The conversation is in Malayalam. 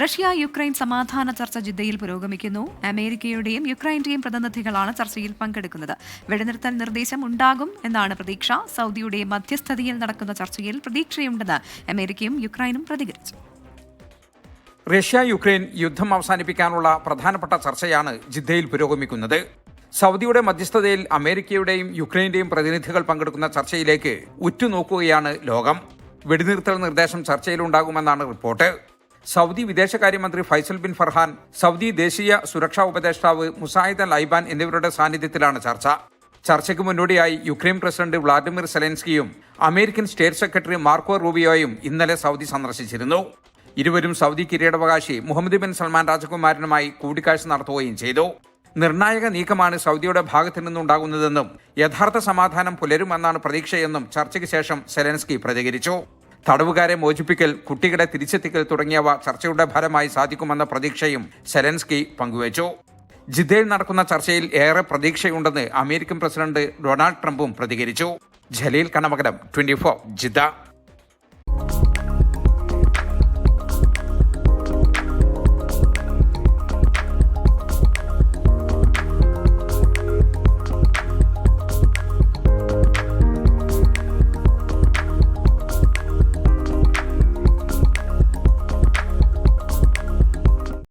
റഷ്യ യുക്രൈൻ സമാധാന ചർച്ച ജിദ്ദയിൽ പുരോഗമിക്കുന്നു. അമേരിക്കയുടെയും യുക്രൈന്റെയും പ്രതിനിധികളാണ് ചർച്ചയിൽ പങ്കെടുക്കുന്നത്. വെടിനിർത്തൽ നിർദ്ദേശം ഉണ്ടാകും എന്നാണ് പ്രതീക്ഷ. സൗദിയുടെ മധ്യസ്ഥതയിൽ നടക്കുന്ന ചർച്ചയിൽ പ്രതീക്ഷയുണ്ടെന്ന് അമേരിക്കയും യുക്രൈനും പ്രതികരിച്ചു. റഷ്യ യുക്രൈൻ യുദ്ധം അവസാനിപ്പിക്കാനുള്ള പ്രധാനപ്പെട്ട ചർച്ചയാണ് ജിദ്ദയിൽ പുരോഗമിക്കുന്നത്. സൗദിയുടെ മധ്യസ്ഥതയിൽ അമേരിക്കയുടെയും യുക്രൈന്റെയും പ്രതിനിധികൾ പങ്കെടുക്കുന്ന ചർച്ചയിലേക്ക് ഉറ്റുനോക്കുകയാണ് ലോകം. വെടിനിർത്തൽ നിർദ്ദേശം ചർച്ചയിലുണ്ടാകുമെന്നാണ് റിപ്പോർട്ട്. സൗദി വിദേശകാര്യമന്ത്രി ഫൈസൽ ബിൻ ഫർഹാൻ, സൗദി ദേശീയ സുരക്ഷാ ഉപദേഷ്ടാവ് മുസായിദ് അൽ ഐബാൻ എന്നിവരുടെ സാന്നിധ്യത്തിലാണ് ചർച്ച. ചർച്ചയ്ക്ക് മുന്നോടിയായി യുക്രൈൻ പ്രസിഡന്റ് വ്ളാഡിമിർ സെലൻസ്കിയും അമേരിക്കൻ സ്റ്റേറ്റ് സെക്രട്ടറി മാർക്കോ റൂബിയോയും ഇന്നലെ സൗദി സന്ദർശിച്ചിരുന്നു. ഇരുവരും സൗദി കിരീടാവകാശി മുഹമ്മദ് ബിൻ സൽമാൻ രാജകുമാരനുമായി കൂടിക്കാഴ്ച നടത്തുകയും ചെയ്തു. നിർണായക നീക്കമാണ് സൗദിയുടെ ഭാഗത്തു നിന്നുണ്ടാകുന്നതെന്നും യഥാർത്ഥ സമാധാനം പുലരുമെന്നാണ് പ്രതീക്ഷയെന്നും ചർച്ചയ്ക്ക് ശേഷം സെലൻസ്കി പ്രതികരിച്ചു. തടവുകാരെ മോചിപ്പിക്കൽ, കുട്ടികളെ തിരിച്ചെത്തിക്കൽ തുടങ്ങിയവ ചർച്ചയുടെ ഫലമായി സാധിക്കുമെന്ന പ്രതീക്ഷയും സെലൻസ്കി പങ്കുവച്ചു. ജിദ്ദയിൽ നടക്കുന്ന ചർച്ചയിൽ ഏറെ പ്രതീക്ഷയുണ്ടെന്ന് അമേരിക്കൻ പ്രസിഡന്റ് ഡൊണാൾഡ് ട്രംപും പ്രതികരിച്ചു. ജലീൽ കണമകലം, 24 ജിദ്ദ.